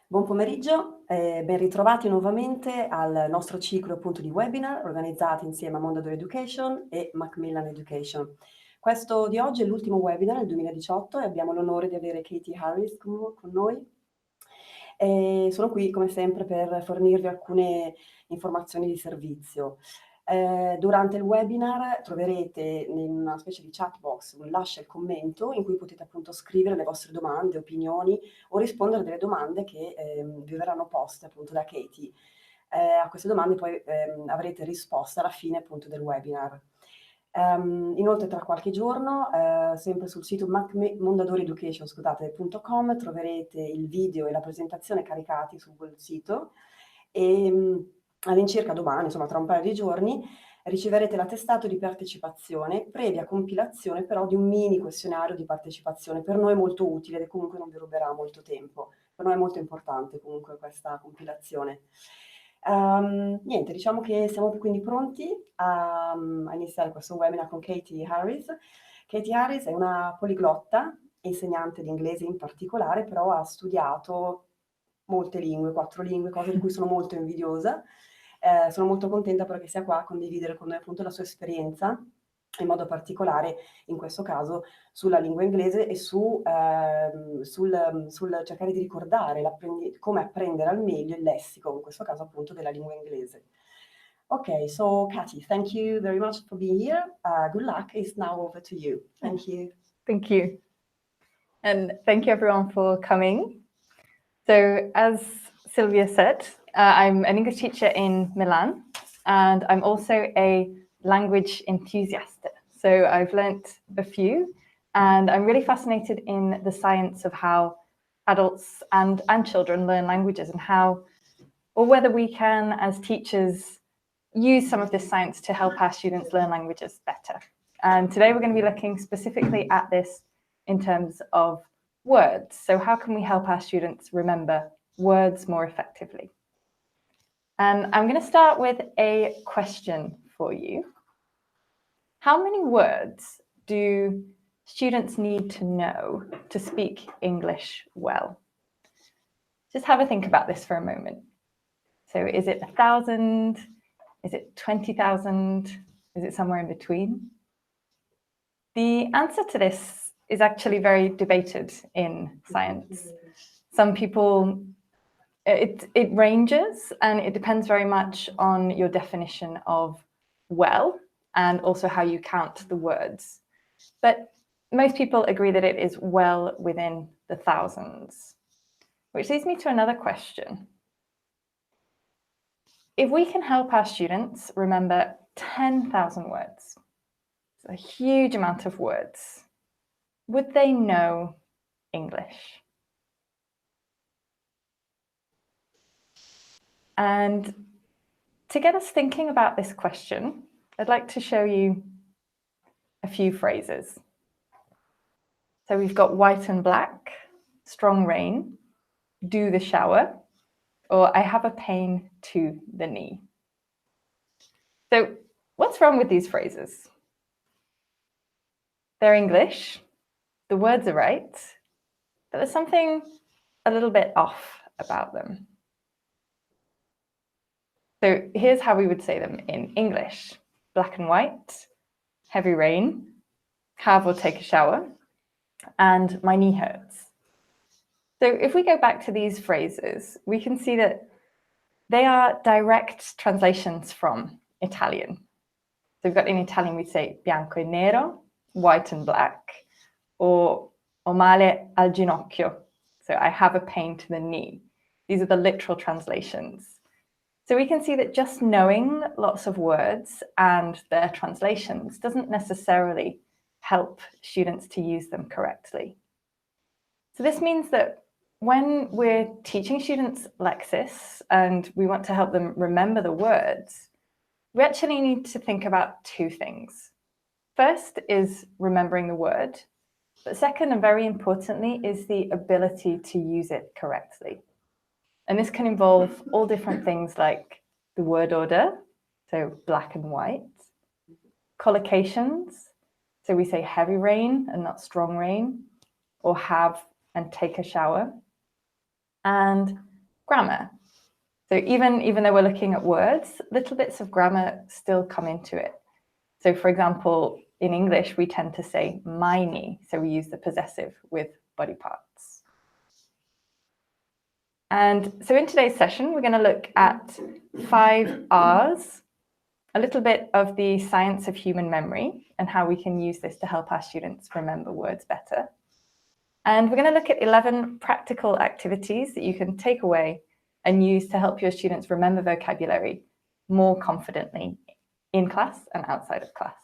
Buon pomeriggio e ben ritrovati nuovamente al nostro ciclo appunto di webinar organizzati insieme a Mondadori Education e Macmillan Education. Questo di oggi è l'ultimo webinar del 2018 e abbiamo l'onore di avere Katie Harris con noi. Sono qui come sempre per fornirvi alcune informazioni di servizio. Durante il webinar troverete in una specie di chat box un lascia il commento in cui potete appunto scrivere le vostre domande, opinioni o rispondere a delle domande che vi verranno poste appunto da Katie. A queste domande poi avrete risposta alla fine appunto del webinar. Inoltre tra qualche giorno, sempre sul sito mondadorieducation.com troverete il video e la presentazione caricati su quel sito e all'incirca domani, insomma tra un paio di giorni, riceverete l'attestato di partecipazione, previa compilazione però di un mini questionario di partecipazione, per noi molto utile e comunque non vi ruberà molto tempo. Per noi è molto importante comunque questa compilazione. Niente, diciamo che siamo quindi pronti a iniziare questo webinar con Katie Harris. Katie Harris è una poliglotta, insegnante di inglese in particolare, però ha studiato molte lingue, 4 lingue, cose di cui sono molto invidiosa. Sono molto contenta però che sia qua a condividere con noi appunto la sua esperienza, in modo particolare in questo caso sulla lingua inglese e sul cercare di ricordare come apprendere al meglio il lessico, in questo caso appunto della lingua inglese. Okay, so Katie, thank you very much for being here. Good luck. It's now over to you. Thank you. Thank you. And thank you everyone for coming. So as Sylvia said, I'm an English teacher in Milan, and I'm also a language enthusiast. So I've learnt a few, and I'm really fascinated in the science of how adults and children learn languages, and how, or whether we can, as teachers, use some of this science to help our students learn languages better. And today we're going to be looking specifically at this in terms of words. So how can we help our students remember words more effectively? And I'm going to start with a question for you. How many words do students need to know to speak English well? Just have a think about this for a moment. So is it 1,000? Is it 20,000? Is it somewhere in between? The answer to this is actually very debated in science. Some people, it ranges, and it depends very much on your definition of well and also how you count the words. But most people agree that it is well within the thousands, which leads me to another question. If we can help our students remember 10,000 words, it's a huge amount of words, would they know English? And to get us thinking about this question, I'd like to show you a few phrases. So we've got white and black, strong rain, do the shower, or I have a pain to the knee. So what's wrong with these phrases? They're English, the words are right, but there's something a little bit off about them. So here's how we would say them in English. Black and white, heavy rain, have or take a shower, and my knee hurts. So if we go back to these phrases, we can see that they are direct translations from Italian. So we've got in Italian, we'd say bianco e nero, white and black, or ho male al ginocchio. So I have a pain to the knee. These are the literal translations. So we can see that just knowing lots of words and their translations doesn't necessarily help students to use them correctly. So this means that when we're teaching students lexis and we want to help them remember the words, we actually need to think about two things. First is remembering the word, but second, and very importantly, is the ability to use it correctly. And this can involve all different things like the word order, so black and white, collocations, so we say heavy rain and not strong rain, or have and take a shower, and grammar. So even though we're looking at words, little bits of grammar still come into it. So for example, in English, we tend to say meine, so we use the possessive with body parts. And so in today's session, we're going to look at 5 Rs, a little bit of the science of human memory and how we can use this to help our students remember words better. And we're going to look at 11 practical activities that you can take away and use to help your students remember vocabulary more confidently in class and outside of class.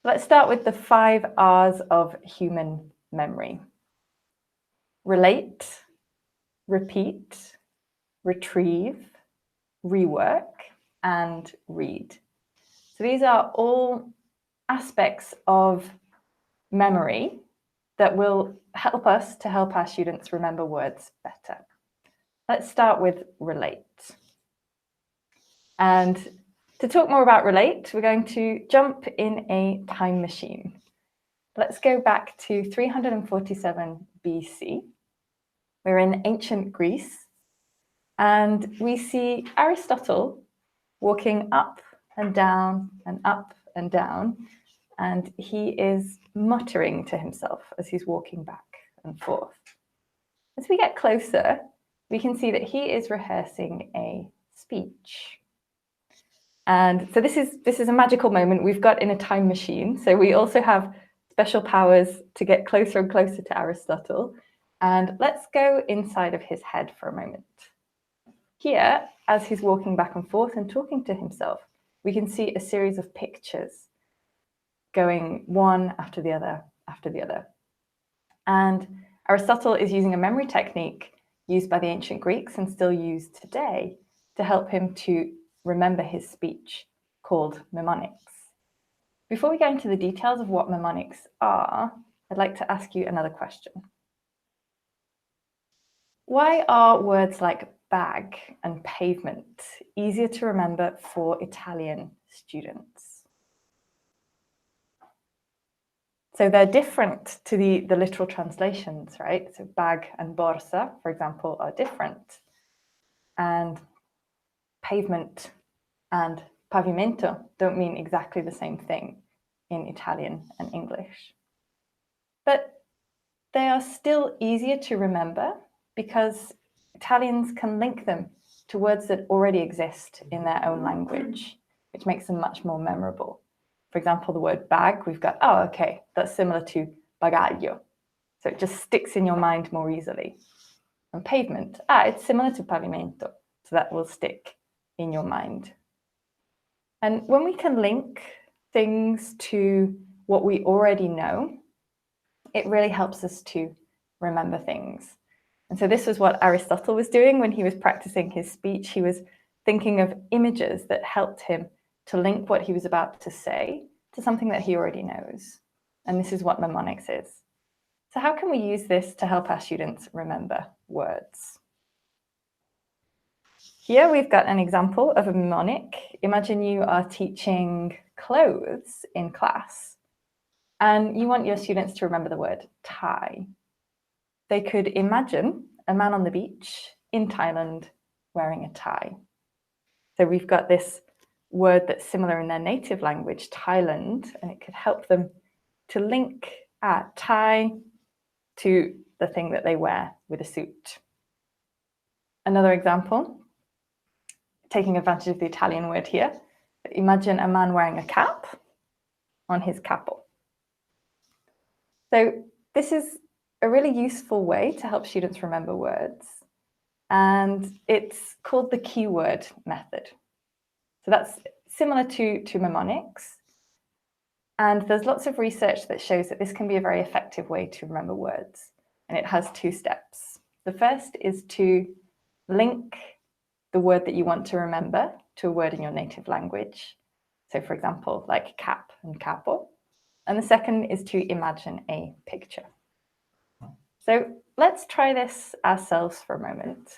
Let's start with the 5 Rs of human memory. Relate, repeat, retrieve, rework, and read. So these are all aspects of memory that will help us to help our students remember words better. Let's start with relate. And to talk more about relate, we're going to jump in a time machine. Let's go back to 347 BC. We're in ancient Greece, and we see Aristotle walking up and down and up and down, and he is muttering to himself as he's walking back and forth. As we get closer, we can see that he is rehearsing a speech. And so this is a magical moment we've got in a time machine. So we also have special powers to get closer and closer to Aristotle. And let's go inside of his head for a moment. Here, as he's walking back and forth and talking to himself, we can see a series of pictures going one after the other after the other. And Aristotle is using a memory technique used by the ancient Greeks and still used today to help him to remember his speech, called mnemonics. Before we go into the details of what mnemonics are, I'd like to ask you another question. Why are words like bag and pavement easier to remember for Italian students? So they're different to the literal translations, right? So bag and borsa, for example, are different. And pavement and pavimento don't mean exactly the same thing in Italian and English. But they are still easier to remember because Italians can link them to words that already exist in their own language, which makes them much more memorable. For example, the word bag, we've got, oh, okay, that's similar to bagaglio. So it just sticks in your mind more easily. And pavement, it's similar to pavimento, so that will stick in your mind. And when we can link things to what we already know, it really helps us to remember things. And so this was what Aristotle was doing when he was practicing his speech. He was thinking of images that helped him to link what he was about to say to something that he already knows. And this is what mnemonics is. So how can we use this to help our students remember words? Here we've got an example of a mnemonic. Imagine you are teaching clothes in class and you want your students to remember the word tie. They could imagine a man on the beach in Thailand wearing a tie. So we've got this word that's similar in their native language, Thailand, and it could help them to link tie to the thing that they wear with a suit. Another example, taking advantage of the Italian word here, imagine a man wearing a cap on his capo. So this is a really useful way to help students remember words, and it's called the keyword method. So that's similar to mnemonics, and there's lots of research that shows that this can be a very effective way to remember words, and it has 2 steps. The first is to link the word that you want to remember to a word in your native language. So for example, like cap and capo. And the second is to imagine a picture. So let's try this ourselves for a moment.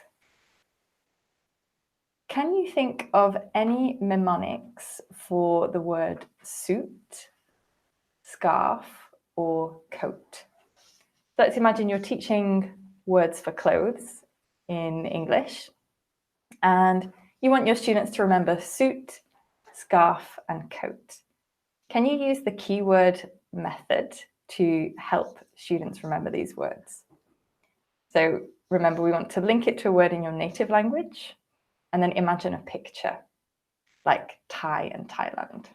Can you think of any mnemonics for the word suit, scarf, or coat? Let's imagine you're teaching words for clothes in English. And you want your students to remember suit, scarf, and coat. Can you use the keyword method to help students remember these words? So remember, we want to link it to a word in your native language, and then imagine a picture like Thai and Thailand.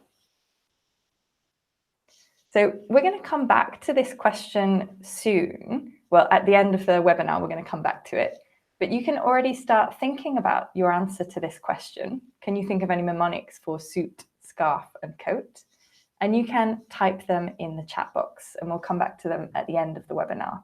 So we're going to come back to this question soon. Well, at the end of the webinar, we're going to come back to it. But you can already start thinking about your answer to this question. Can you think of any mnemonics for suit, scarf, and coat? And you can type them in the chat box, and we'll come back to them at the end of the webinar.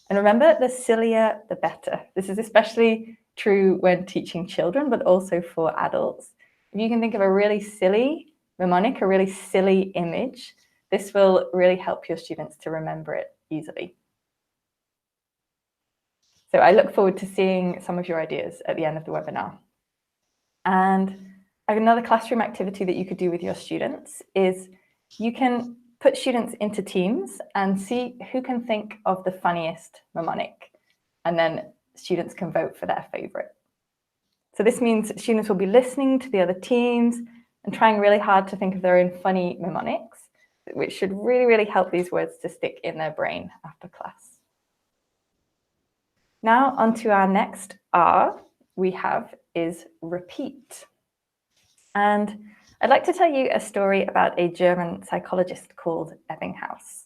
And remember, the sillier, the better. This is especially true when teaching children, but also for adults. If you can think of a really silly mnemonic, a really silly image, this will really help your students to remember it easily. So I look forward to seeing some of your ideas at the end of the webinar. And another classroom activity that you could do with your students is you can put students into teams and see who can think of the funniest mnemonic. And then students can vote for their favorite. So this means students will be listening to the other teams and trying really hard to think of their own funny mnemonics, which should really, really help these words to stick in their brain after class. Now onto our next R we have is repeat. And I'd like to tell you a story about a German psychologist called Ebbinghaus.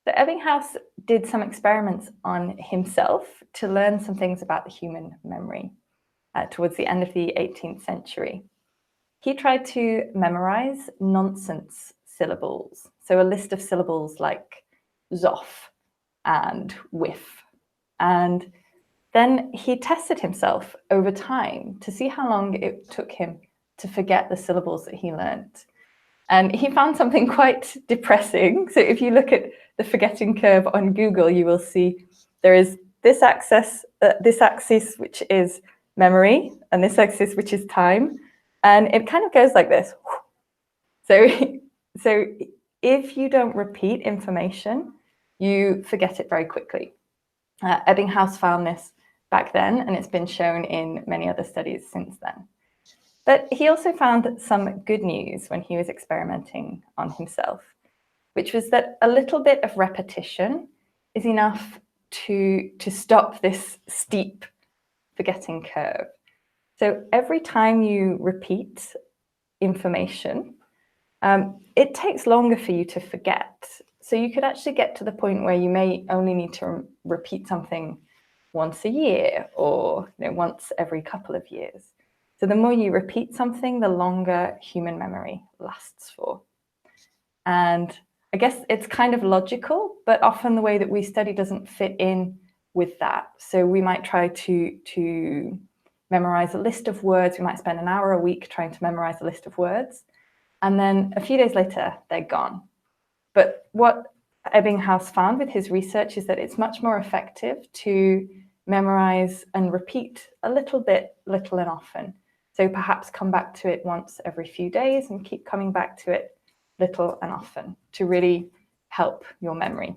So Ebbinghaus did some experiments on himself to learn some things about the human memory towards the end of the 18th century. He tried to memorize nonsense syllables, so a list of syllables like zoff and whiff. And then he tested himself over time to see how long it took him to forget the syllables that he learned. And he found something quite depressing. So if you look at the forgetting curve on Google, you will see there is this axis, which is memory, and this axis, which is time. And it kind of goes like this. So if you don't repeat information, you forget it very quickly. Ebbinghaus found this back then, and it's been shown in many other studies since then. But he also found some good news when he was experimenting on himself, which was that a little bit of repetition is enough to stop this steep forgetting curve. So every time you repeat information, it takes longer for you to forget. So you could actually get to the point where you may only need to repeat something once a year or once every couple of years. So the more you repeat something, the longer human memory lasts for. And I guess it's kind of logical, but often the way that we study doesn't fit in with that. So we might try to memorize a list of words. We might spend an hour a week trying to memorize a list of words. And then a few days later, they're gone. But what Ebbinghaus found with his research is that it's much more effective to memorize and repeat a little bit, little and often. So perhaps come back to it once every few days and keep coming back to it little and often to really help your memory.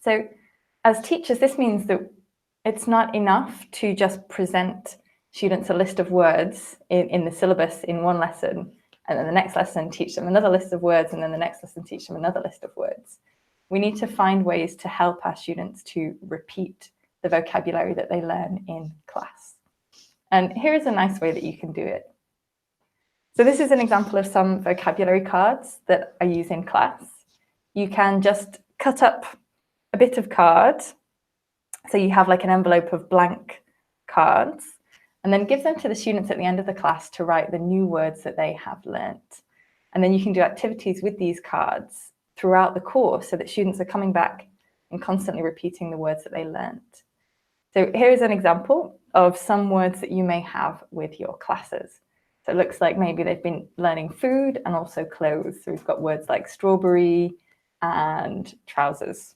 So as teachers, this means that it's not enough to just present students a list of words in the syllabus in one lesson, and then the next lesson teach them another list of words, and then the next lesson teach them another list of words. We need to find ways to help our students to repeat the vocabulary that they learn in class. And here is a nice way that you can do it. So this is an example of some vocabulary cards that I use in class. You can just cut up a bit of card. So you have like an envelope of blank cards, and then give them to the students at the end of the class to write the new words that they have learnt. And then you can do activities with these cards throughout the course so that students are coming back and constantly repeating the words that they learnt. So here is an example of some words that you may have with your classes. So it looks like maybe they've been learning food and also clothes. So we've got words like strawberry and trousers.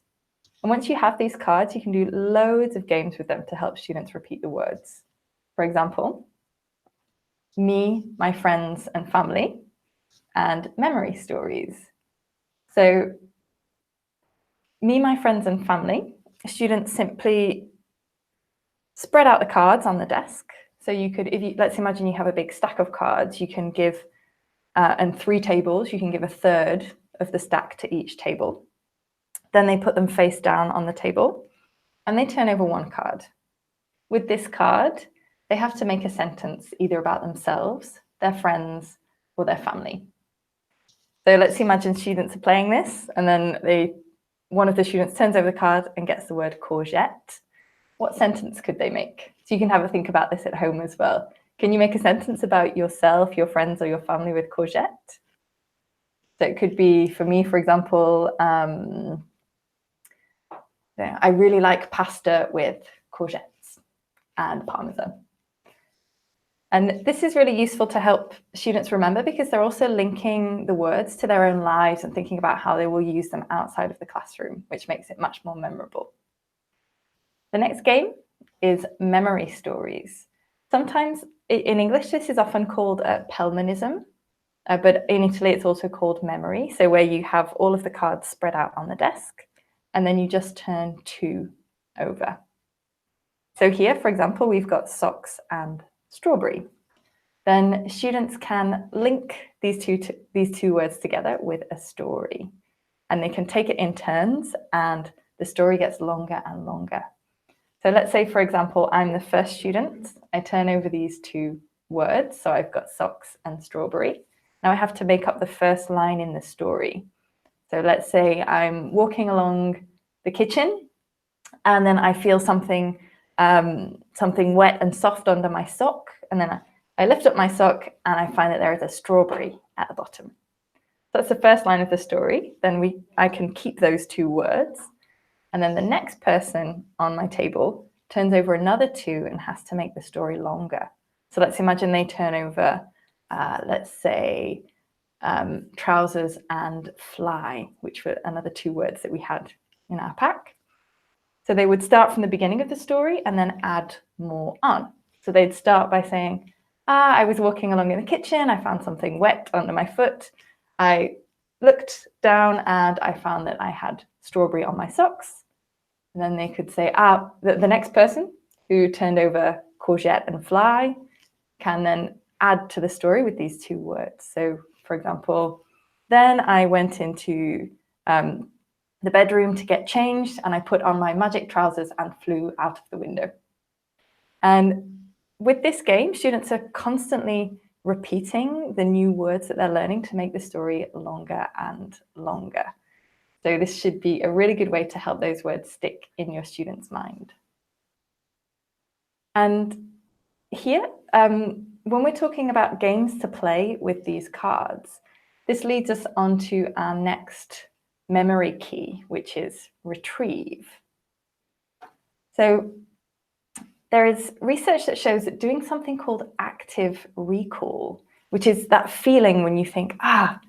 And once you have these cards, you can do loads of games with them to help students repeat the words. For example, me, my friends and family, and memory stories. So me, my friends and family, students simply spread out the cards on the desk. So you could, let's imagine you have a big stack of cards, you can give, and 3 tables, you can give a third of the stack to each table. Then they put them face down on the table and they turn over 1 card. With this card, they have to make a sentence either about themselves, their friends, or their family. So let's imagine students are playing this, and then one of the students turns over the card and gets the word courgette. What sentence could they make? So you can have a think about this at home as well. Can you make a sentence about yourself, your friends, or your family with courgette? So it could be, for me, for example, I really like pasta with courgettes and parmesan. And this is really useful to help students remember, because they're also linking the words to their own lives and thinking about how they will use them outside of the classroom, which makes it much more memorable. The next game is memory stories. Sometimes in English, this is often called Pelmanism, but in Italy, it's also called memory. So where you have all of the cards spread out on the desk, and then you just turn 2 over. So here, for example, we've got socks and strawberry. Then students can link these two words together with a story, and they can take it in turns, and the story gets longer and longer. So let's say, for example, I'm the first student. I turn over these 2 words. So I've got socks and strawberry. Now I have to make up the first line in the story. So let's say I'm walking along the kitchen, and then I feel something wet and soft under my sock. And then I lift up my sock and I find that there is a strawberry at the bottom. So that's the first line of the story. Then I can keep those 2 words. And then the next person on my table turns over another 2 and has to make the story longer. So let's imagine they turn over, let's say, trousers and fly, which were another 2 words that we had in our pack. So they would start from the beginning of the story and then add more on. So they'd start by saying, I was walking along in the kitchen, I found something wet under my foot. I looked down and I found that I had strawberry on my socks. And then they could say, the next person who turned over courgette and fly can then add to the story with these 2 words. So for example, then I went into the bedroom to get changed, and I put on my magic trousers and flew out of the window. And with this game, students are constantly repeating the new words that they're learning to make the story longer and longer. So this should be a really good way to help those words stick in your students' mind. And here, when we're talking about games to play with these cards, this leads us on to our next memory key, which is retrieve. So there is research that shows that doing something called active recall, which is that feeling when you think, how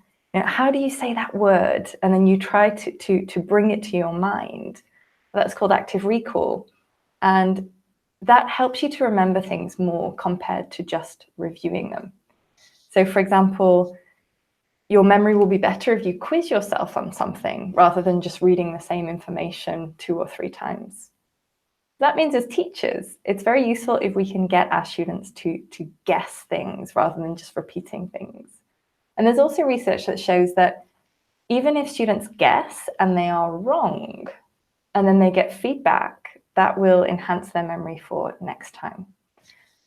do you say that word? And then you try to bring it to your mind. That's called active recall. And that helps you to remember things more compared to just reviewing them. So for example, your memory will be better if you quiz yourself on something rather than just reading the same information 2 or 3 times. That means as teachers, it's very useful if we can get our students to guess things rather than just repeating things. And there's also research that shows that even if students guess and they are wrong, and then they get feedback, that will enhance their memory for next time.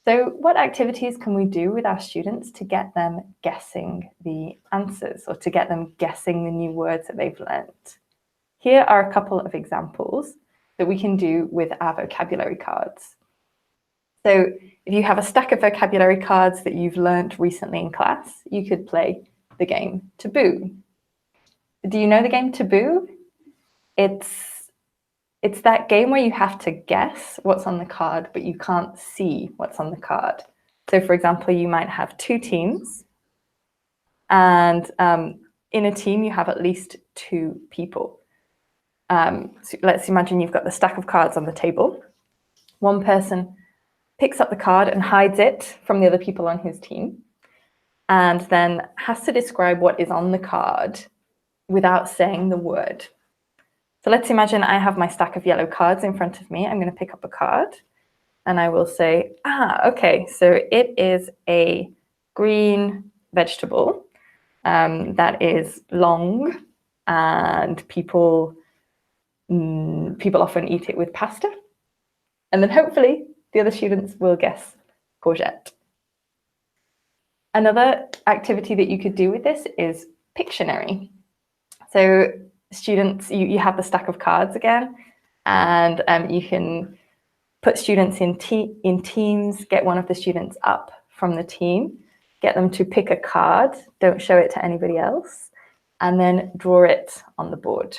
So what activities can we do with our students to get them guessing the answers, or to get them guessing the new words that they've learnt? Here are a couple of examples that we can do with our vocabulary cards. So if you have a stack of vocabulary cards that you've learnt recently in class, you could play the game Taboo. Do you know the game Taboo? It's that game where you have to guess what's on the card, but you can't see what's on the card. So for example, you might have 2 teams, and in a team you have at least 2 people. So let's imagine you've got the stack of cards on the table. One person picks up the card and hides it from the other people on his team, and then has to describe what is on the card without saying the word. So let's imagine I have my stack of yellow cards in front of me. I'm going to pick up a card, and I will say, okay, so it is a green vegetable that is long, and people often eat it with pasta. And then hopefully the other students will guess courgette. Another activity that you could do with this is Pictionary. So students, you have the stack of cards again, and you can put students in teams, get one of the students up from the team, get them to pick a card, don't show it to anybody else, and then draw it on the board.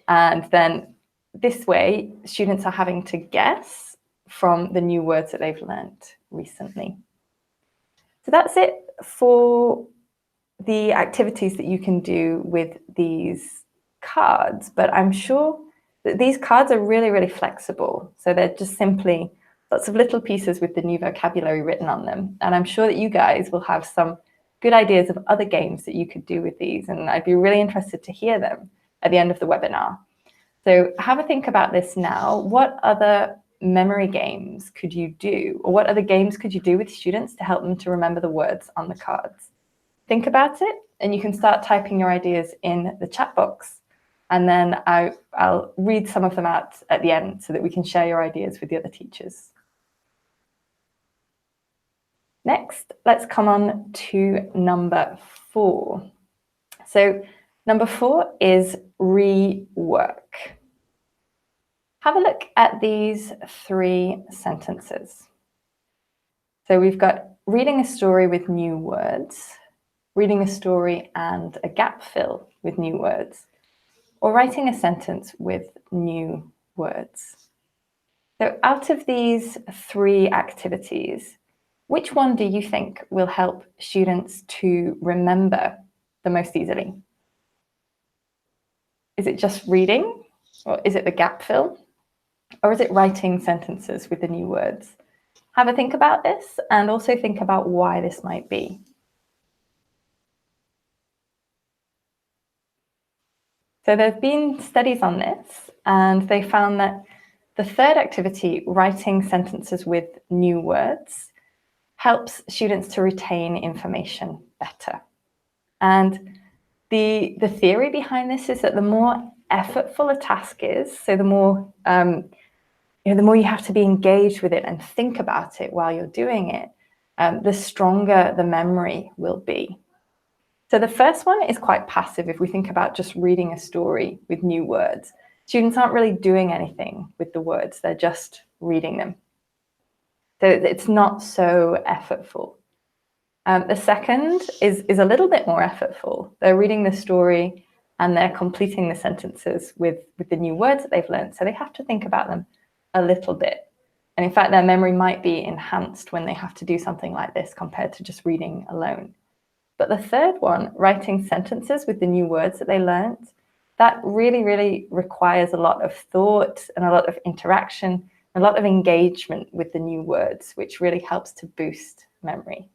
And then this way, students are having to guess from the new words that they've learned recently. So that's it for the activities that you can do with these cards, but I'm sure that these cards are really, really flexible. So they're just simply lots of little pieces with the new vocabulary written on them. And I'm sure that you guys will have some good ideas of other games that you could do with these. And I'd be really interested to hear them at the end of the webinar. So have a think about this now. What other memory games could you do? Or what other games could you do with students to help them to remember the words on the cards? Think about it, and you can start typing your ideas in the chat box. And then I'll read some of them out at the end so that we can share your ideas with the other teachers. Next, let's come on to number 4. So number 4 is rework. Have a look at these 3 sentences. So we've got reading a story with new words, reading a story and a gap fill with new words, or writing a sentence with new words. So out of these 3 activities, which one do you think will help students to remember the most easily? Is it just reading, or is it the gap fill, or is it writing sentences with the new words? Have a think about this, and also think about why this might be. So there have been studies on this, and they found that the third activity, writing sentences with new words, helps students to retain information better. And the theory behind this is that the more effortful a task is, so the more you have to be engaged with it and think about it while you're doing it, the stronger the memory will be. So the first one is quite passive. If we think about just reading a story with new words, students aren't really doing anything with the words, they're just reading them. So it's not so effortful. The second is a little bit more effortful. They're reading the story and they're completing the sentences with the new words that they've learned. So they have to think about them a little bit. And in fact, their memory might be enhanced when they have to do something like this compared to just reading alone. But the third one, writing sentences with the new words that they learned, that really, really requires a lot of thought and a lot of interaction, a lot of engagement with the new words, which really helps to boost memory.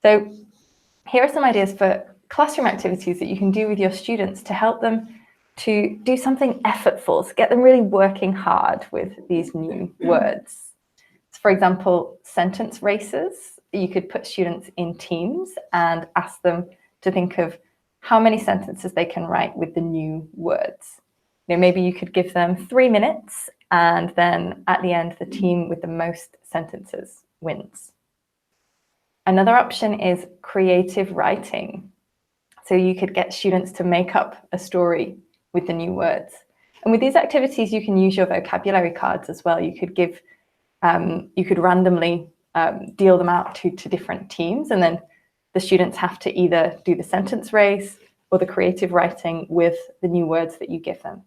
So here are some ideas for classroom activities that you can do with your students to help them to do something effortful, to get them really working hard with these new words. So for example, sentence races. You could put students in teams and ask them to think of how many sentences they can write with the new words. Maybe you could give them 3 minutes, and then at the end, the team with the most sentences wins. Another option is creative writing. So you could get students to make up a story with the new words. And with these activities, you can use your vocabulary cards as well. You could randomly deal them out to different teams, and then the students have to either do the sentence race or the creative writing with the new words that you give them.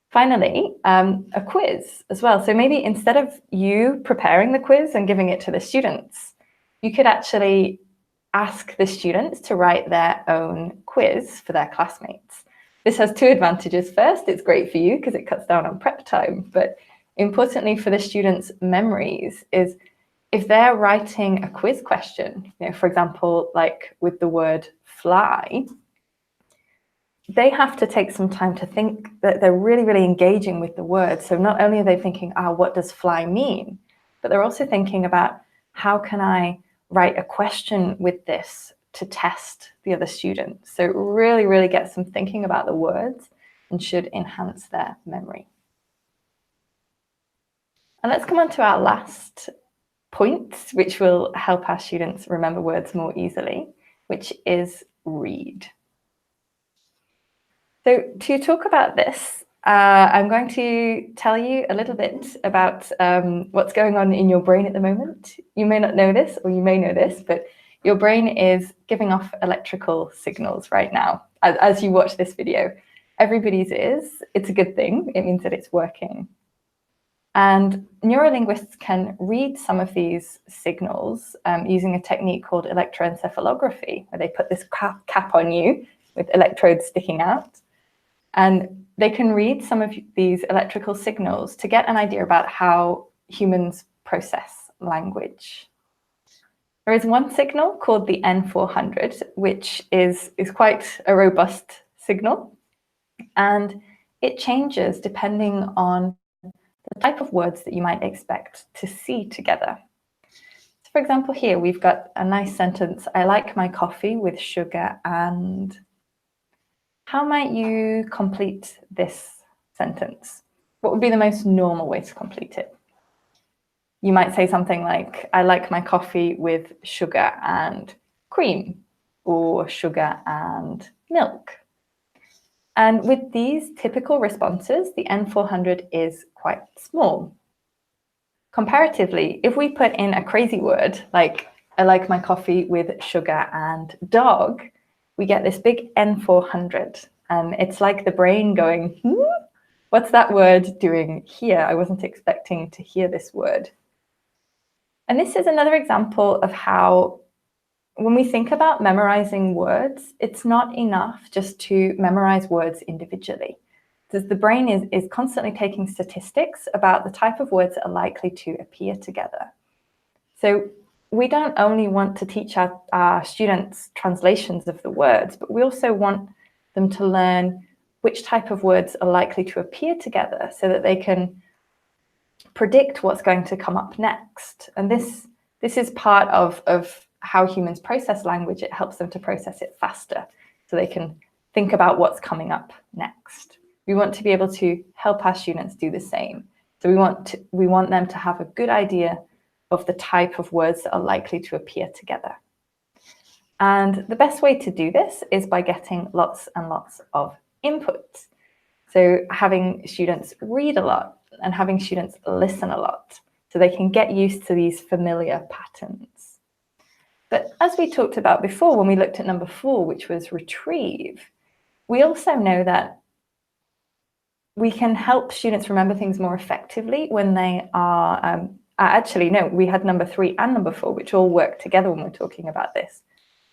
Finally, a quiz as well. So maybe instead of you preparing the quiz and giving it to the students, you could actually ask the students to write their own quiz for their classmates. This has 2 advantages. First, it's great for you because it cuts down on prep time, but importantly for the students' memories is if they're writing a quiz question, for example, like with the word fly, they have to take some time to think that they're really, really engaging with the word. So not only are they thinking, what does fly mean? But they're also thinking about, how can I write a question with this to test the other students? So it really, really gets them thinking about the words and should enhance their memory. And let's come on to our last point, which will help our students remember words more easily, which is read. So to talk about this, I'm going to tell you a little bit about what's going on in your brain at the moment. You may not know this, or you may know this, but your brain is giving off electrical signals right now as you watch this video. Everybody's is. It's a good thing. It means that it's working. And neurolinguists can read some of these signals using a technique called electroencephalography, where they put this cap on you with electrodes sticking out. And they can read some of these electrical signals to get an idea about how humans process language. There is one signal called the N400, which is quite a robust signal. And it changes depending on the type of words that you might expect to see together. So for example, here we've got a nice sentence, I like my coffee with sugar and... How might you complete this sentence? What would be the most normal way to complete it? You might say something like, I like my coffee with sugar and cream, or sugar and milk. And with these typical responses, the N400 is quite small. Comparatively, if we put in a crazy word, like I like my coffee with sugar and dog, we get this big N400. And it's like the brain going, what's that word doing here? I wasn't expecting to hear this word. And this is another example of how, when we think about memorizing words, it's not enough just to memorize words individually. Because the brain is constantly taking statistics about the type of words that are likely to appear together. So we don't only want to teach our students translations of the words, but we also want them to learn which type of words are likely to appear together so that they can predict what's going to come up next. And this is part of how humans process language. It helps them to process it faster so they can think about what's coming up next. We want to be able to help our students do the same. So we want them to have a good idea of the type of words that are likely to appear together. And the best way to do this is by getting lots and lots of input. So having students read a lot and having students listen a lot so they can get used to these familiar patterns. But as we talked about before, when we looked at number 4, which was retrieve, we also know that we can help students remember things more effectively when they are actually, no, we had number 3 and number 4, which all work together when we're talking about this.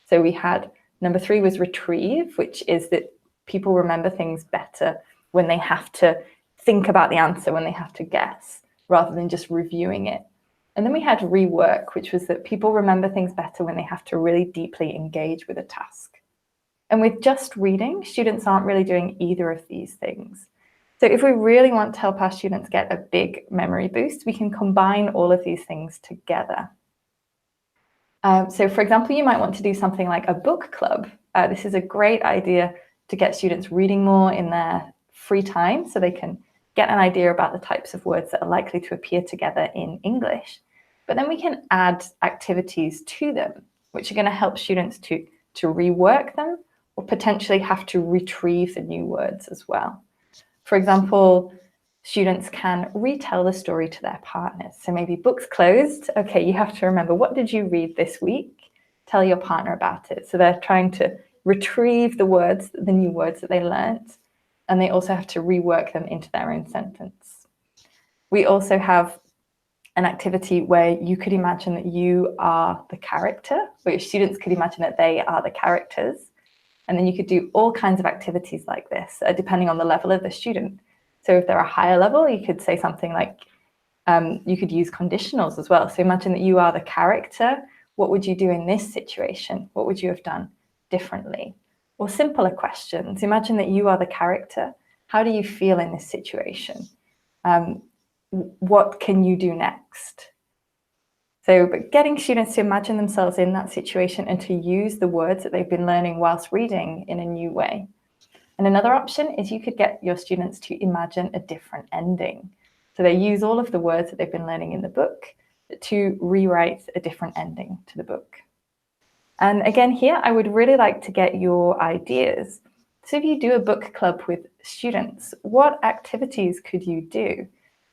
So we had number 3 was retrieve, which is that people remember things better when they have to think about the answer, when they have to guess, rather than just reviewing it. And then we had rework, which was that people remember things better when they have to really deeply engage with a task. And with just reading, students aren't really doing either of these things. So if we really want to help our students get a big memory boost, we can combine all of these things together. So for example, you might want to do something like a book club. This is a great idea to get students reading more in their free time so they can get an idea about the types of words that are likely to appear together in English. But then we can add activities to them, which are going to help students to rework them or potentially have to retrieve the new words as well. For example, students can retell the story to their partners. So maybe books closed. Okay, you have to remember, what did you read this week? Tell your partner about it. So they're trying to retrieve the words, the new words that they learnt, and they also have to rework them into their own sentence. We also have an activity where you could imagine that you are the character, where your students could imagine that they are the characters. And then you could do all kinds of activities like this, depending on the level of the student. So if they're a higher level, you could say something like, you could use conditionals as well. So imagine that you are the character. What would you do in this situation? What would you have done differently? Or simpler questions. Imagine that you are the character. How do you feel in this situation? What can you do next? So, but getting students to imagine themselves in that situation and to use the words that they've been learning whilst reading in a new way. And another option is you could get your students to imagine a different ending. So they use all of the words that they've been learning in the book to rewrite a different ending to the book. And again, here, I would really like to get your ideas. So if you do a book club with students, what activities could you do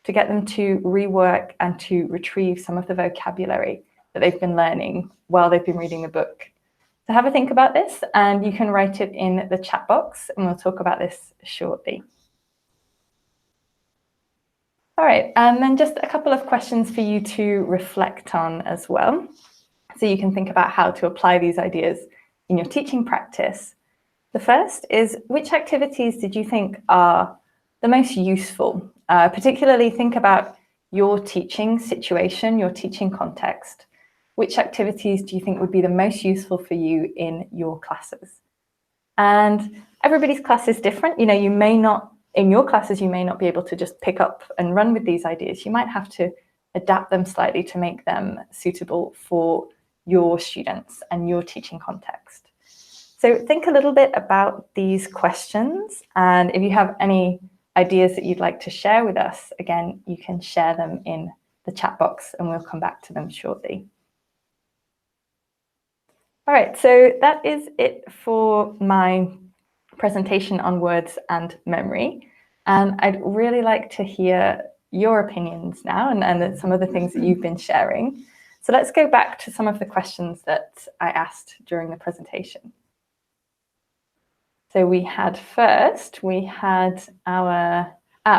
to get them to rework and to retrieve some of the vocabulary that they've been learning while they've been reading the book? So have a think about this, and you can write it in the chat box, and we'll talk about this shortly. All right, and then just a couple of questions for you to reflect on as well. So you can think about how to apply these ideas in your teaching practice. The first is, which activities did you think are the most useful? Particularly think about your teaching situation, your teaching context. Which activities do you think would be the most useful for you in your classes? And everybody's class is different. You know, you may not, in your classes, you may not be able to just pick up and run with these ideas. You might have to adapt them slightly to make them suitable for your students and your teaching context. So think a little bit about these questions, and if you have any ideas that you'd like to share with us, again, you can share them in the chat box and we'll come back to them shortly. All right, so that is it for my presentation on words and memory. And I'd really like to hear your opinions now and some of the things that you've been sharing. So let's go back to some of the questions that I asked during the presentation. So we had our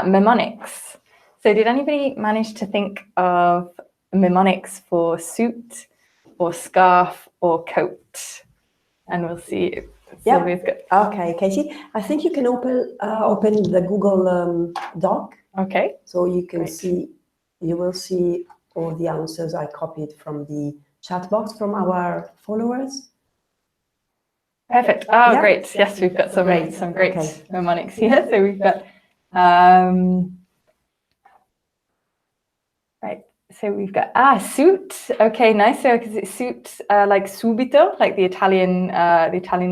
mnemonics. So did anybody manage to think of mnemonics for suit or scarf or coat? And we'll see if Sylvia's good. Okay, Katie, I think you can open the Google Doc. Okay. So you can Great. you will see all the answers I copied from the chat box from our followers. Perfect. Oh, Yeah. great. Yes, we've got some great Okay. mnemonics here. So we've got, right. So we've got, suit. Okay, nice. So because it's suit, like subito, like the Italian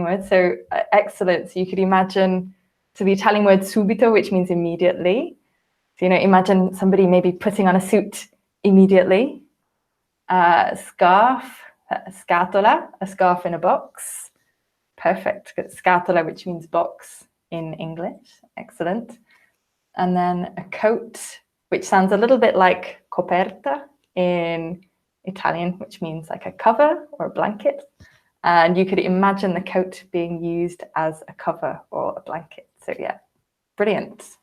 word. So excellent. So you could imagine, so the Italian word subito, which means immediately. So, you know, imagine somebody maybe putting on a suit immediately. Scarf, scatola, a scarf in a box. Perfect. Scatola, which means box in English. Excellent. And then a coat, which sounds a little bit like coperta in Italian, which means like a cover or a blanket. And you could imagine the coat being used as a cover or a blanket. So yeah, brilliant.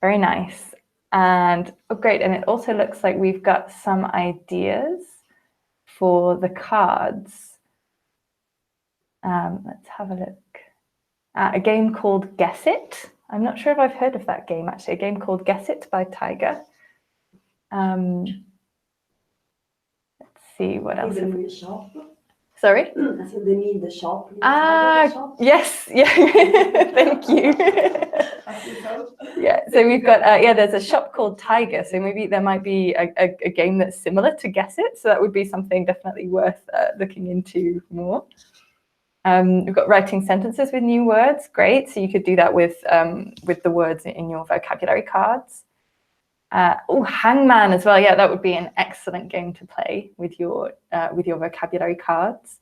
Very nice. And oh, great. And it also looks like we've got some ideas for the cards. Let's have a look. A game called Guess It. I'm not sure if I've heard of that game, actually. A game called Guess It by Tiger. Let's see what else. In the shop. Sorry? I think they need the shop. Yes. Yeah. Thank you. Yeah. So we've got, there's a shop called Tiger. So maybe there might be a game that's similar to Guess It. So that would be something definitely worth looking into more. We've got writing sentences with new words. Great. So you could do that with the words in your vocabulary cards. Hangman as well. Yeah, that would be an excellent game to play with your vocabulary cards.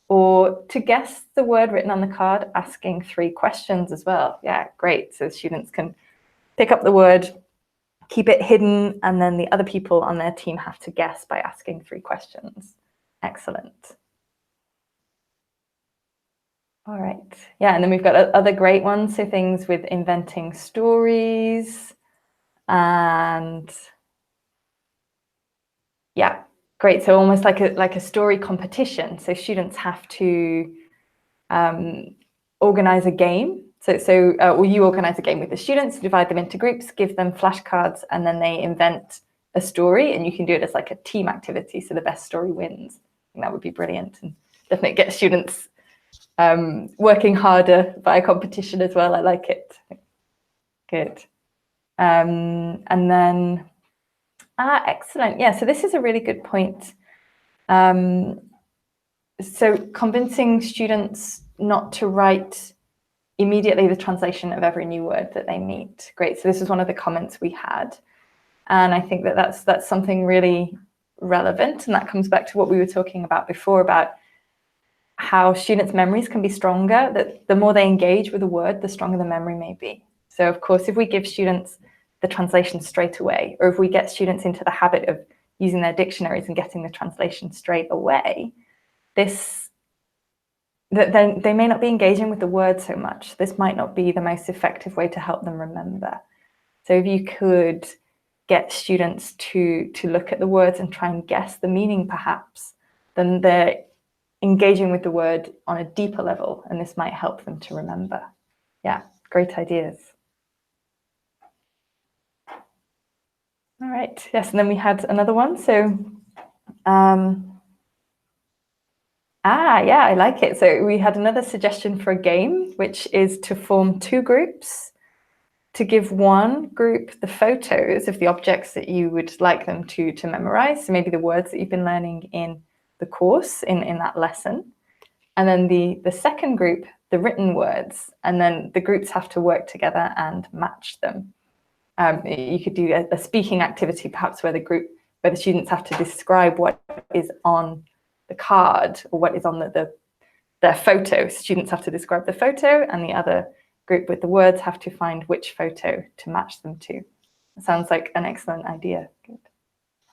Or to guess the word written on the card, asking 3 questions as well. Yeah, great. So students can pick up the word, keep it hidden, and then the other people on their team have to guess by asking 3 questions. Excellent. All right. Yeah, and then we've got other great ones. So things with inventing stories and yeah, great. So almost like a story competition. So students have to organize a game. Or you organize a game with the students, divide them into groups, give them flashcards, and then they invent a story, and you can do it as like a team activity. So the best story wins. I think that would be brilliant and definitely get students working harder by competition as well. I like it. Good. And then, excellent. Yeah, so this is a really good point. So convincing students not to write immediately the translation of every new word that they meet. Great. So this is one of the comments we had. And I think that that's something really relevant. And that comes back to what we were talking about before about how students' memories can be stronger, that the more they engage with a word, the stronger the memory may be. So of course, if we give students the translation straight away, or if we get students into the habit of using their dictionaries and getting the translation straight away, then they may not be engaging with the word so much. This might not be the most effective way to help them remember. So if you could get students to look at the words and try and guess the meaning perhaps, then they're engaging with the word on a deeper level, and this might help them to remember. Yeah, great ideas. All right, yes, and then we had another one. So, yeah, I like it. So we had another suggestion for a game, which is to form two groups, to give one group the photos of the objects that you would like them to memorize, so maybe the words that you've been learning in the course, in that lesson. And then the second group, the written words, and then the groups have to work together and match them. You could do a speaking activity, perhaps where the students have to describe what is on the card or what is on their photo. Students have to describe the photo, and the other group with the words have to find which photo to match them to. It sounds like an excellent idea. Good.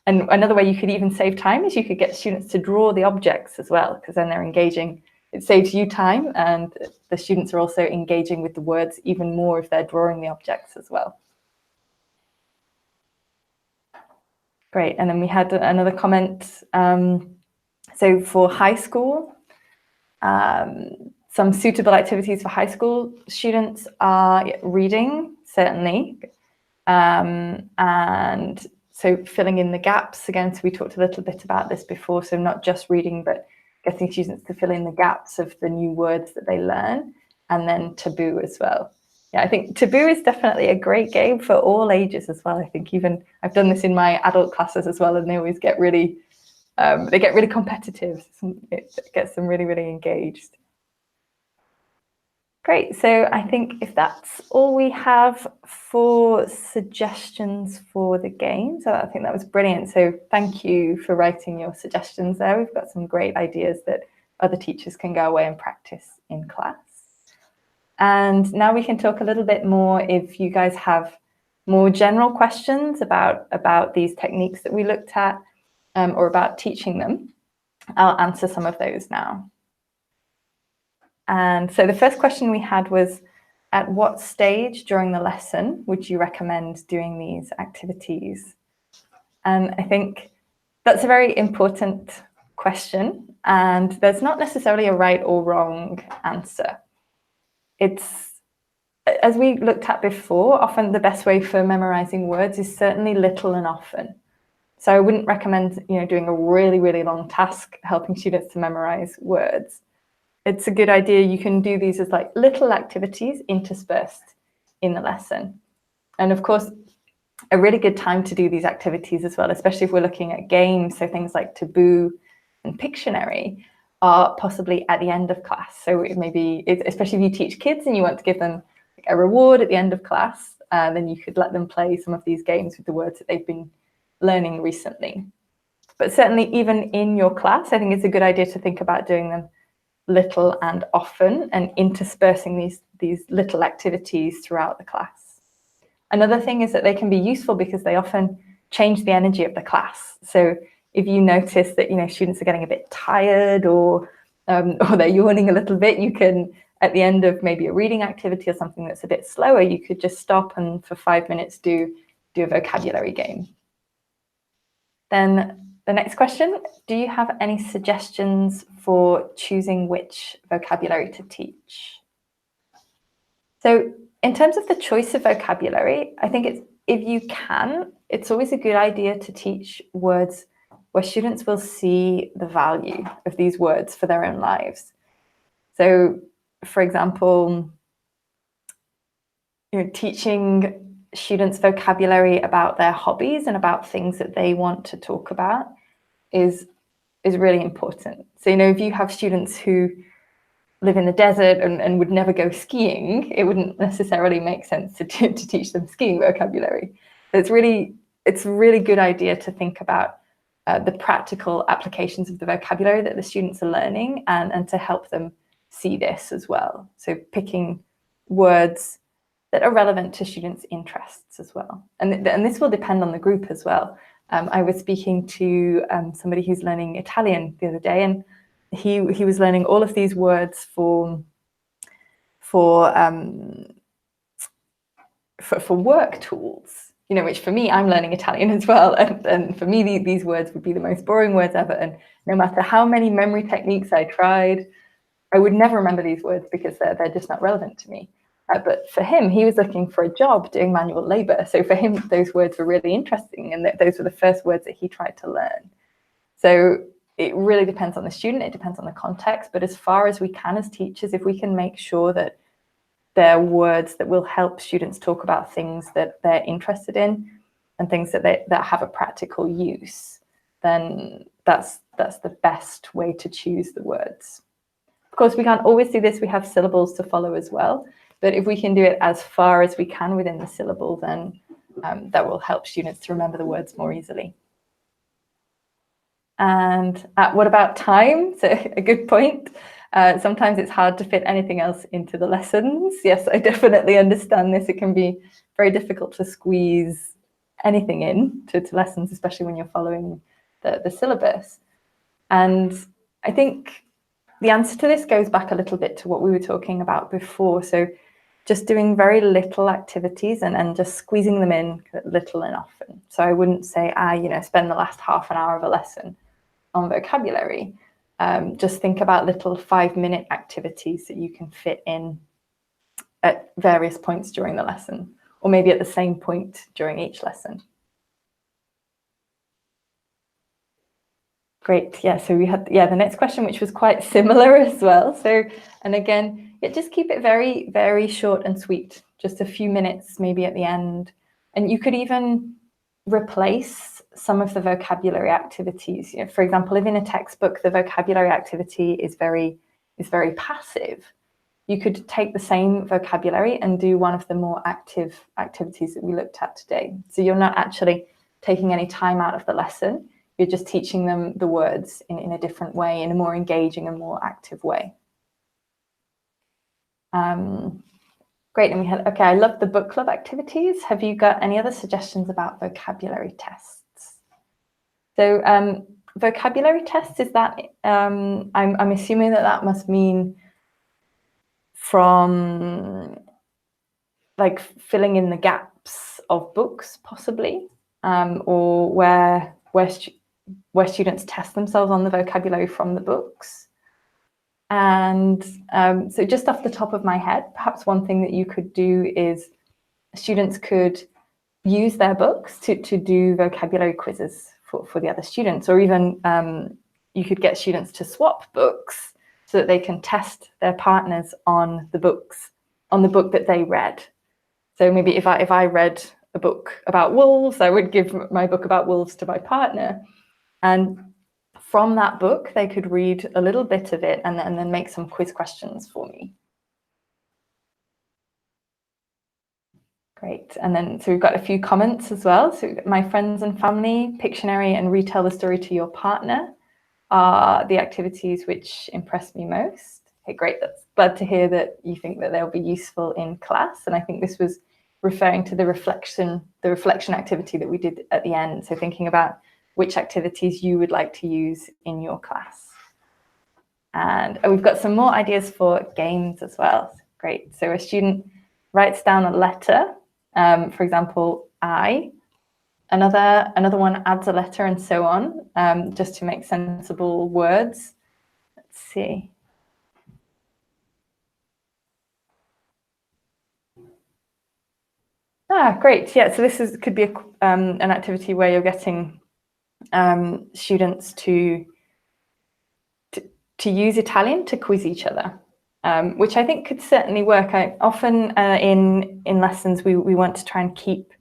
And another way you could even save time is you could get students to draw the objects as well, because then they're engaging. It saves you time, and the students are also engaging with the words even more if they're drawing the objects as well. Great. And then we had another comment. So for high school, some suitable activities for high school students are reading, certainly. And so filling in the gaps, again, so we talked a little bit about this before, so not just reading, but getting students to fill in the gaps of the new words that they learn, and then taboo as well. Yeah, I think taboo is definitely a great game for all ages as well. I think even I've done this in my adult classes as well, and they always get really, they get really competitive. It gets them really, really engaged. Great, so I think if that's all we have for suggestions for the game, so I think that was brilliant. So thank you for writing your suggestions there. We've got some great ideas that other teachers can go away and practice in class. And now we can talk a little bit more if you guys have more general questions about these techniques that we looked at, or about teaching them. I'll answer some of those now. And so the first question we had was, at what stage during the lesson would you recommend doing these activities? And I think that's a very important question, and there's not necessarily a right or wrong answer. It's, as we looked at before, often the best way for memorizing words is certainly little and often. So I wouldn't recommend, doing a really, really long task helping students to memorize words. It's a good idea. You can do these as like little activities interspersed in the lesson. And of course, a really good time to do these activities as well, especially if we're looking at games, so things like Taboo and Pictionary are possibly at the end of class. So it may be, especially if you teach kids and you want to give them a reward at the end of class, then you could let them play some of these games with the words that they've been learning recently. But certainly even in your class, I think it's a good idea to think about doing them little and often and interspersing these little activities throughout the class. Another thing is that they can be useful because they often change the energy of the class. So if you notice that students are getting a bit tired or they're yawning a little bit, you can, at the end of maybe a reading activity or something that's a bit slower, you could just stop and for 5 minutes do a vocabulary game. Then the next question, do you have any suggestions for choosing which vocabulary to teach? So in terms of the choice of vocabulary, I think if you can, it's always a good idea to teach words where students will see the value of these words for their own lives. So, for example, teaching students vocabulary about their hobbies and about things that they want to talk about is really important. So, if you have students who live in the desert and would never go skiing, it wouldn't necessarily make sense to teach them skiing vocabulary. It's a really good idea to think about the practical applications of the vocabulary that the students are learning and to help them see this as well. So picking words that are relevant to students' interests as well. And this will depend on the group as well. I was speaking to somebody who's learning Italian the other day, and he was learning all of these words for work tools, which for me, I'm learning Italian as well. And for me, these words would be the most boring words ever. And no matter how many memory techniques I tried, I would never remember these words because they're just not relevant to me. But for him, he was looking for a job doing manual labor. So for him, those words were really interesting. And those were the first words that he tried to learn. So it really depends on the student. It depends on the context. But as far as we can as teachers, if we can make sure that they're words that will help students talk about things that they're interested in and things that have a practical use, then that's the best way to choose the words. Of course, we can't always do this. We have syllables to follow as well. But if we can do it as far as we can within the syllable, then that will help students to remember the words more easily. And what about time? So a good point. Sometimes it's hard to fit anything else into the lessons. Yes, I definitely understand this. It can be very difficult to squeeze anything in to lessons, especially when you're following the syllabus. And I think the answer to this goes back a little bit to what we were talking about before. So just doing very little activities and just squeezing them in little and often. So I wouldn't say, spend the last half an hour of a lesson on vocabulary. Just think about little 5-minute activities that you can fit in at various points during the lesson, or maybe at the same point during each lesson. Great, yeah, so we had the next question, which was quite similar as well. So, and again, just keep it very, very short and sweet, just a few minutes maybe at the end. And you could even replace some of the vocabulary activities. For example, if in a textbook the vocabulary activity is very passive, you could take the same vocabulary and do one of the more active activities that we looked at today. So you're not actually taking any time out of the lesson. You're just teaching them the words in a different way, in a more engaging and more active way. Great, and we had, okay, I love the book club activities. Have you got any other suggestions about vocabulary tests? So vocabulary tests, is that, I'm assuming that must mean from like filling in the gaps of books, possibly, or where students test themselves on the vocabulary from the books. And so just off the top of my head, perhaps one thing that you could do is students could use their books to do vocabulary quizzes for the other students, or even you could get students to swap books so that they can test their partners on the book that they read. So maybe if I read a book about wolves, I would give my book about wolves to my partner. And from that book, they could read a little bit of it and then make some quiz questions for me. Great. And then, so we've got a few comments as well. So my friends and family, Pictionary and retell the story to your partner are the activities which impress me most. Okay, great. That's glad to hear that you think that they'll be useful in class. And I think this was referring to the reflection activity that we did at the end. So thinking about which activities you would like to use in your class. And we've got some more ideas for games as well. Great. So a student writes down a letter, for example, I. Another one adds a letter and so on, just to make sensible words. Let's see. Great. Yeah, so this could be an activity where you're getting students to use Italian to quiz each other. which I think could certainly work. Often in lessons, we want to try and keep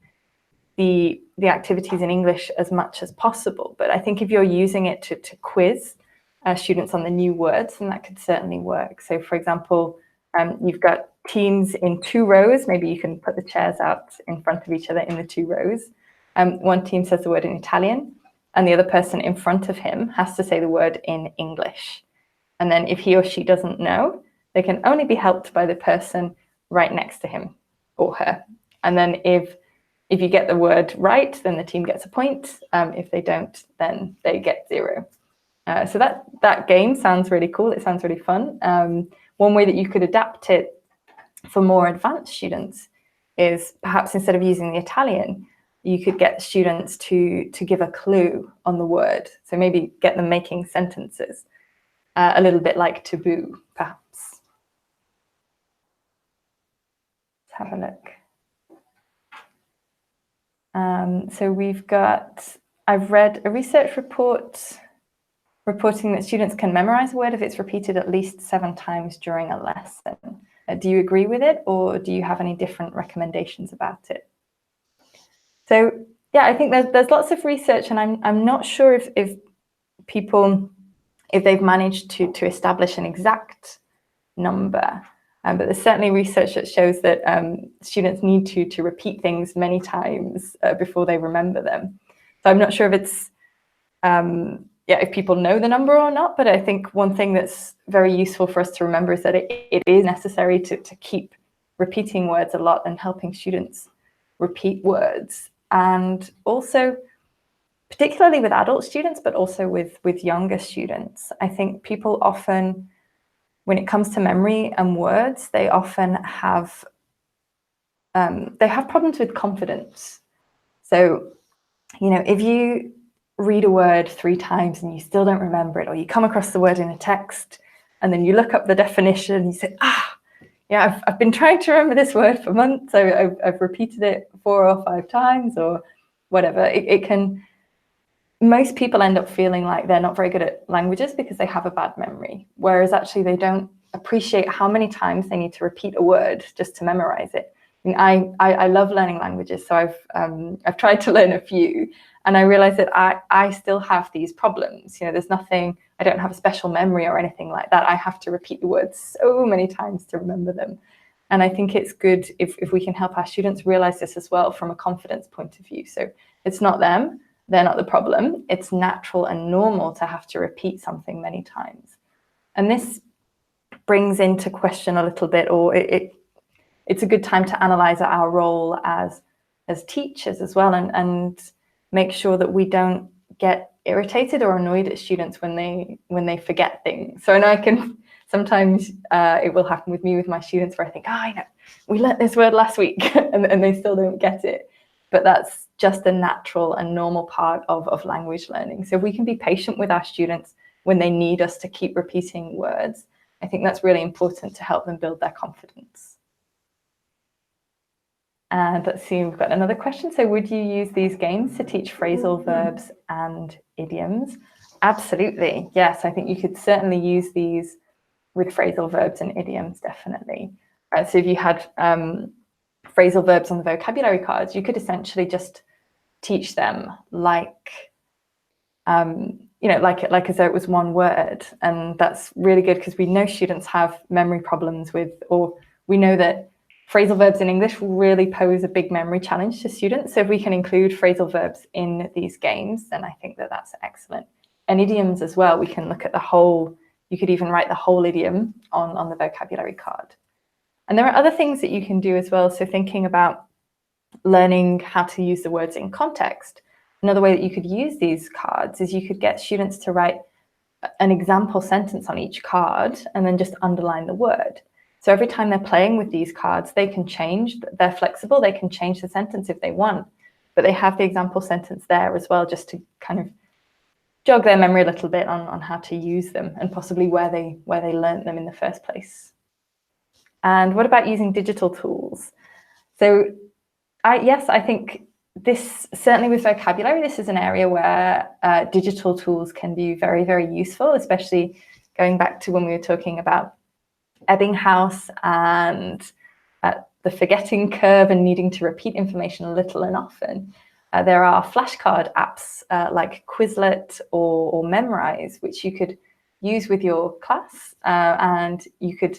the activities in English as much as possible. But I think if you're using it to quiz students on the new words, then that could certainly work. So for example, you've got teams in 2 rows. Maybe you can put the chairs out in front of each other in the 2 rows. One team says the word in Italian, and the other person in front of him has to say the word in English. And then if he or she doesn't know, they can only be helped by the person right next to him or her. And then if you get the word right, then the team gets a point. If they don't, then they get 0. So that game sounds really cool. It sounds really fun. One way that you could adapt it for more advanced students is perhaps instead of using the Italian, you could get students to give a clue on the word. So maybe get them making sentences, a little bit like taboo, perhaps. Let's have a look. So I've read a research report reporting that students can memorize a word if it's repeated at least 7 times during a lesson. Do you agree with it, or do you have any different recommendations about it? So yeah, I think there's lots of research, and I'm not sure if they've managed to establish an exact number. But there's certainly research that shows that students need to repeat things many times before they remember them. So I'm not sure if it's if people know the number or not, but I think one thing that's very useful for us to remember is that it is necessary to keep repeating words a lot and helping students repeat words. And also, particularly with adult students, but also with younger students, I think people often, when it comes to memory and words, they often have problems with confidence. So, if you read a word 3 times and you still don't remember it, or you come across the word in a text and then you look up the definition and you say, I've been trying to remember this word for months, so I've repeated it 4 or 5 times or whatever. Most people end up feeling like they're not very good at languages because they have a bad memory, whereas actually they don't appreciate how many times they need to repeat a word just to memorize it. I love learning languages, so I've tried to learn a few, and I realize that I still have these problems. There's nothing, I don't have a special memory or anything like that. I have to repeat the words so many times to remember them. And I think it's good if we can help our students realize this as well from a confidence point of view. So it's not them, they're not the problem. It's natural and normal to have to repeat something many times. And this brings into question a little bit, or it's a good time to analyze our role as teachers as well, and make sure that we don't get irritated or annoyed at students when they forget things. So I know I can sometimes it will happen with me with my students where I think, we learnt this word last week and they still don't get it. But that's just a natural and normal part of language learning. So if we can be patient with our students when they need us to keep repeating words, I think that's really important to help them build their confidence. And let's see, we've got another question. So would you use these games to teach phrasal verbs and idioms? Absolutely, yes. I think you could certainly use these with phrasal verbs and idioms, definitely. So if you had phrasal verbs on the vocabulary cards, you could essentially just teach them like as though it was one word. And that's really good because we know students have memory problems or we know that phrasal verbs in English will really pose a big memory challenge to students. So if we can include phrasal verbs in these games, then I think that that's excellent. And idioms as well, we can look at the whole, you could even write the whole idiom on the vocabulary card. And there are other things that you can do as well. So thinking about learning how to use the words in context. Another way that you could use these cards is you could get students to write an example sentence on each card and then just underline the word. So every time they're playing with these cards, they can change, they're flexible, they can change the sentence if they want, but they have the example sentence there as well, just to kind of jog their memory a little bit on how to use them and possibly where they learnt them in the first place. And what about using digital tools? So yes, I think this, certainly with vocabulary, this is an area where digital tools can be very, very useful, especially going back to when we were talking about Ebbinghaus and the forgetting curve and needing to repeat information little and often, there are flashcard apps like Quizlet or MRes, which you could use with your class, and you could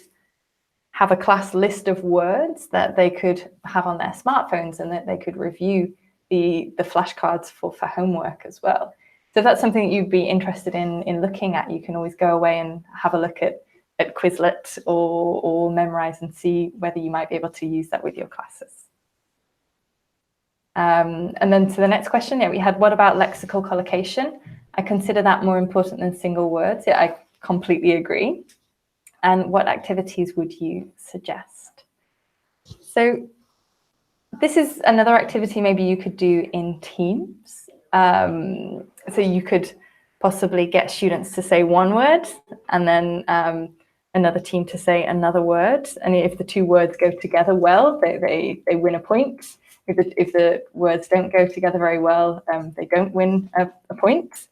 have a class list of words that they could have on their smartphones and that they could review the flashcards for homework as well. So if that's something that you'd be interested in looking at, you can always go away and have a look at Quizlet or MRes and see whether you might be able to use that with your classes. And then to the next question, we had, what about lexical collocation? I consider that more important than single words. Yeah, I completely agree. And what activities would you suggest? So this is another activity maybe you could do in teams. So you could possibly get students to say one word and then another team to say another word. And if the two words go together well, they win a point. If the words don't go together very well, they don't win a point.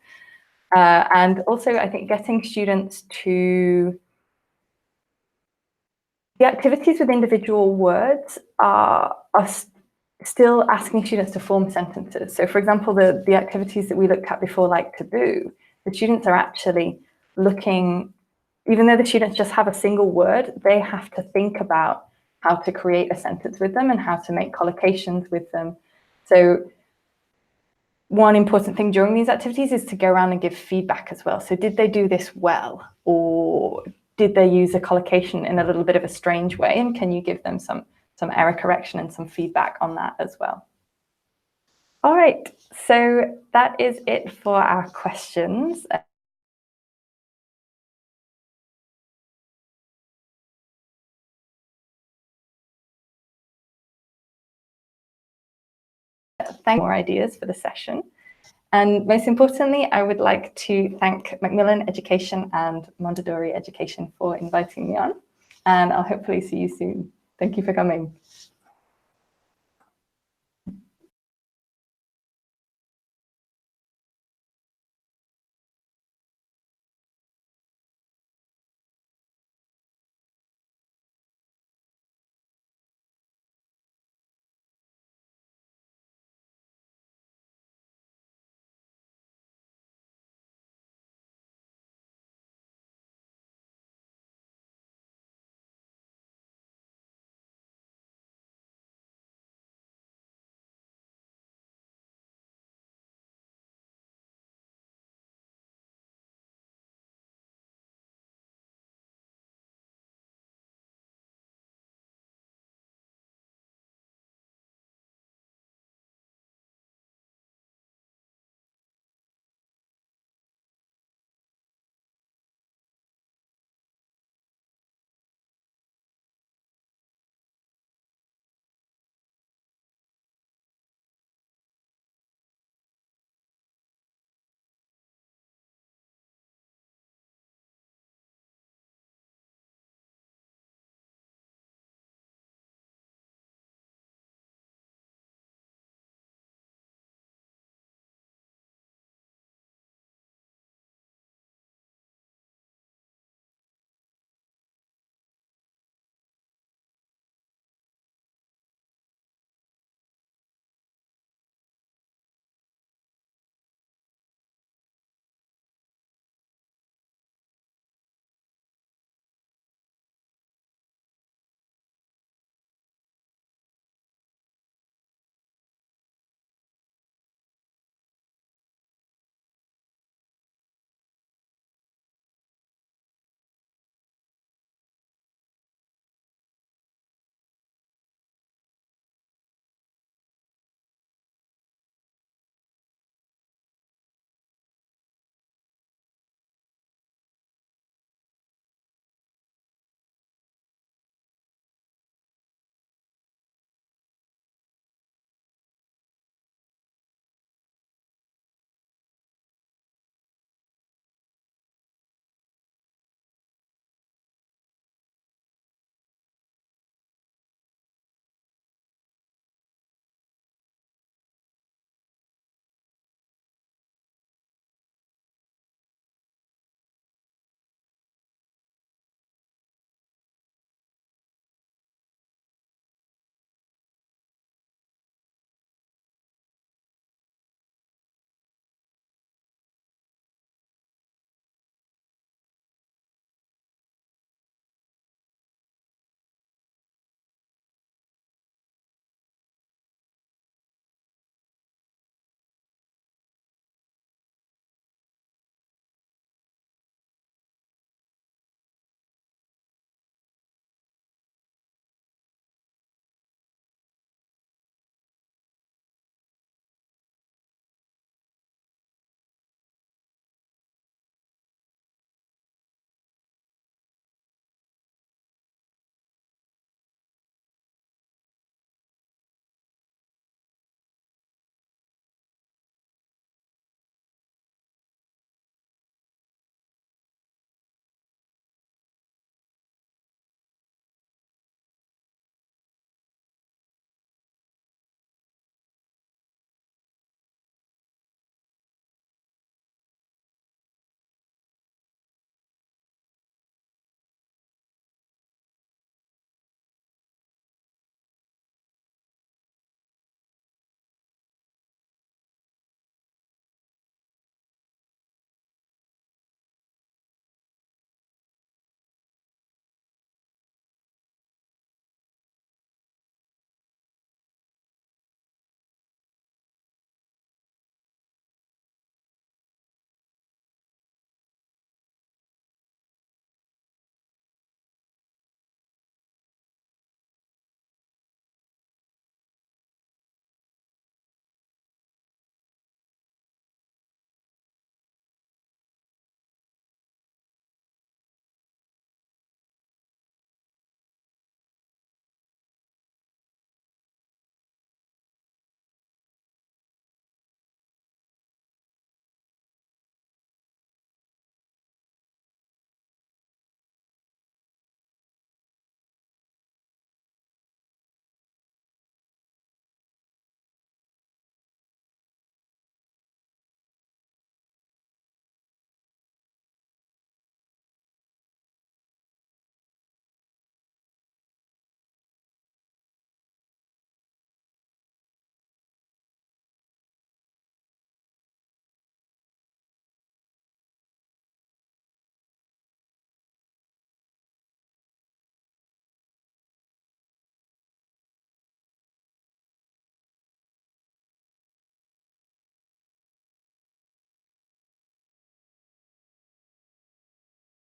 And also, I think getting students to... The activities with individual words are still asking students to form sentences. So for example, the activities that we looked at before, like taboo, the students are actually looking, even though the students just have a single word, they have to think about how to create a sentence with them and how to make collocations with them. So one important thing during these activities is to go around and give feedback as well. So did they do this well? Or did they use a collocation in a little bit of a strange way? And can you give them some error correction and some feedback on that as well? All right, so that is it for our questions. Thank you for more ideas for the session. And most importantly, I would like to thank Macmillan Education and Mondadori Education for inviting me on. And I'll hopefully see you soon. Thank you for coming.